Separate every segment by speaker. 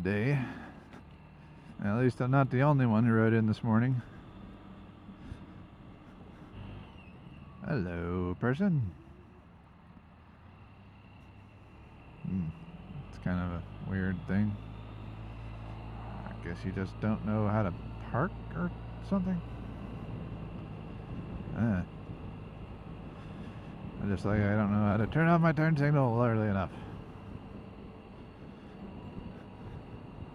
Speaker 1: today. At least I'm not the only one who wrote in this morning. Hello, person. It's kind of a weird thing. I guess you just don't know how to park or something. I just like I don't know how to turn off my turn signal early enough.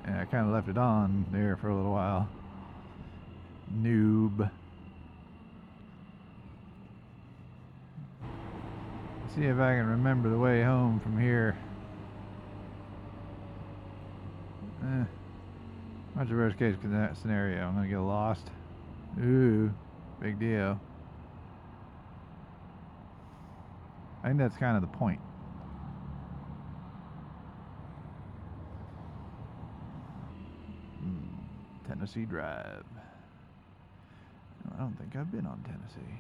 Speaker 1: And I kind of left it on there for a little while. Noob. Let's see if I can remember the way home from here. What's the worst case scenario? I'm gonna get lost. Ooh, big deal. I think that's kind of the point. Tennessee Drive. I don't think I've been on Tennessee.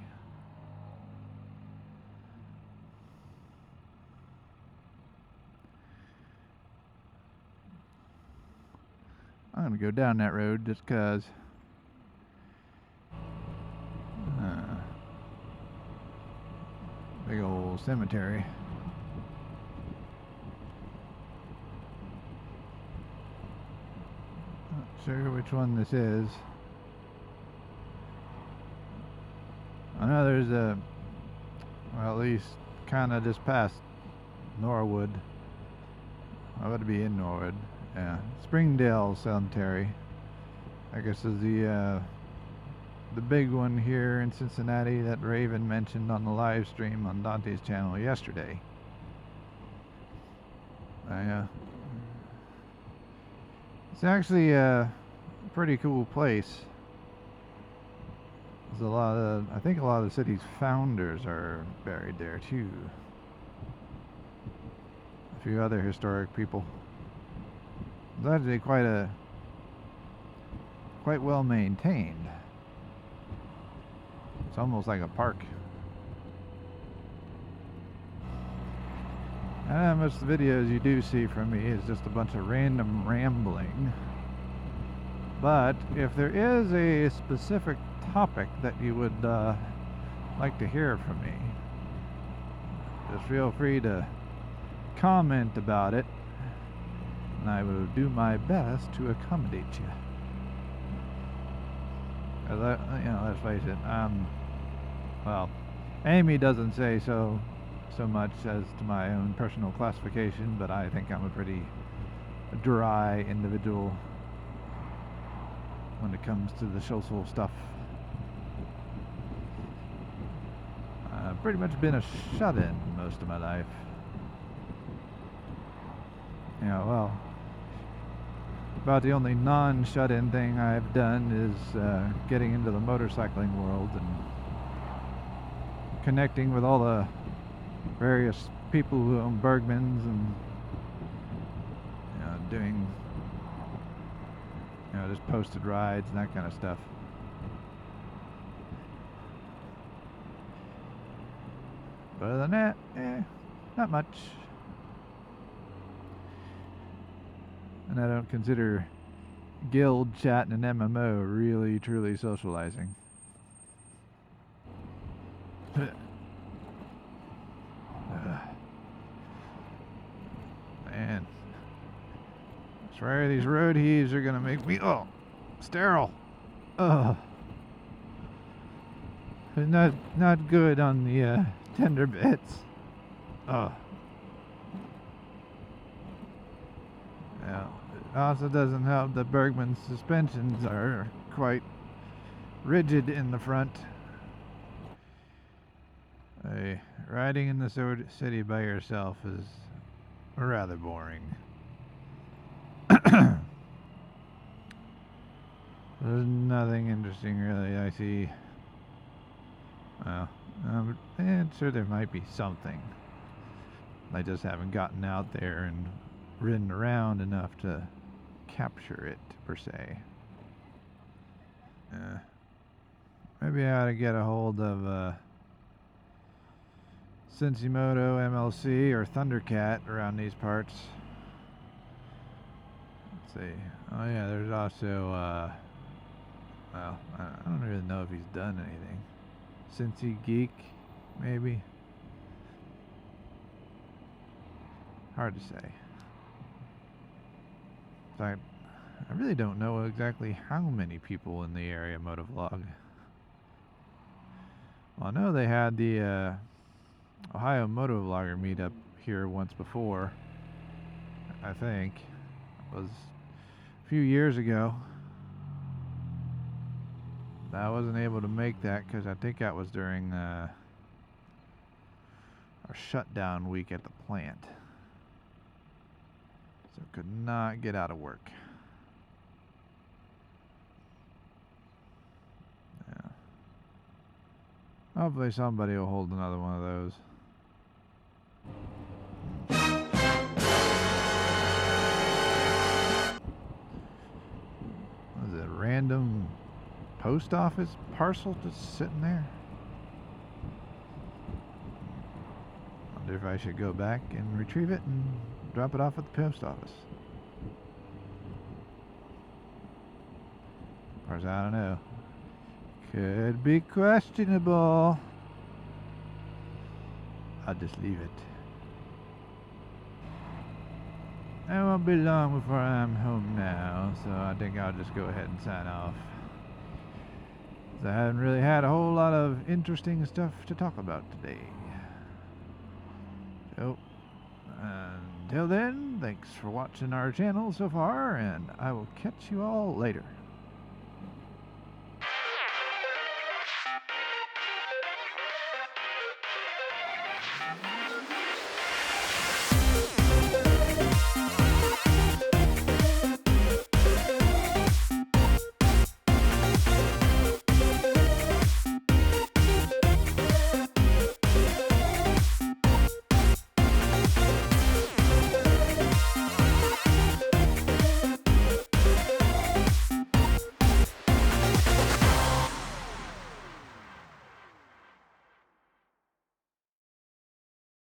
Speaker 1: I'm gonna go down that road just cause. Big old cemetery. Not sure which one this is. I know there's a, well, at least kind of just past Norwood. I ought to be in Norwood. Yeah, Springdale Cemetery. I guess is the big one here in Cincinnati that Raven mentioned on the live stream on Dante's channel yesterday. It's actually a pretty cool place. There's a lot of, I think a lot of the city's founders are buried there too. A few other historic people. It's actually quite well maintained. It's almost like a park. Most of the videos you do see from me is just a bunch of random rambling. But if there is a specific topic that you would like to hear from me, just feel free to comment about it, and I will do my best to accommodate you. You know, let's face it. Well, Amy doesn't say so much as to my own personal classification, but I think I'm a pretty dry individual when it comes to the social stuff. I've pretty much been a shut-in most of my life. Yeah, well, about the only non-shut-in thing I've done is getting into the motorcycling world and connecting with all the various people who own Bergmans and doing just posted rides and that kind of stuff. But other than that, not much. And I don't consider guild chat and an MMO really truly socializing. Man, I swear these road heaves are gonna make me sterile. Not good on the tender bits. Yeah. It also doesn't help that Bergman's suspensions are quite rigid in the front. Riding in the city by yourself is rather boring. There's nothing interesting really I see. Well, sure there might be something. I just haven't gotten out there and ridden around enough to capture it per se. Maybe I ought to get a hold of Cincy Moto MLC or Thundercat around these parts. let's see. Oh yeah, there's also, well, I don't really know if he's done anything. Cincy Geek, maybe? Hard to say. In fact, I really don't know exactly how many people in the area motovlog. Well, I know they had the Ohio Motovlogger meetup here once before. I think it was a few years ago. I wasn't able to make that because I think that was during our shutdown week at the plant. So could not get out of work. Yeah. Hopefully somebody will hold another one of those. What is it, a random post office parcel just sitting there? Wonder if I should go back and retrieve it and drop it off at the post office. Of course, I don't know. Could be questionable. I'll just leave it. It won't be long before I'm home now, so I think I'll just go ahead and sign off. I haven't really had a whole lot of interesting stuff to talk about today. So, until then, thanks for watching our channel so far, and I will catch you all later.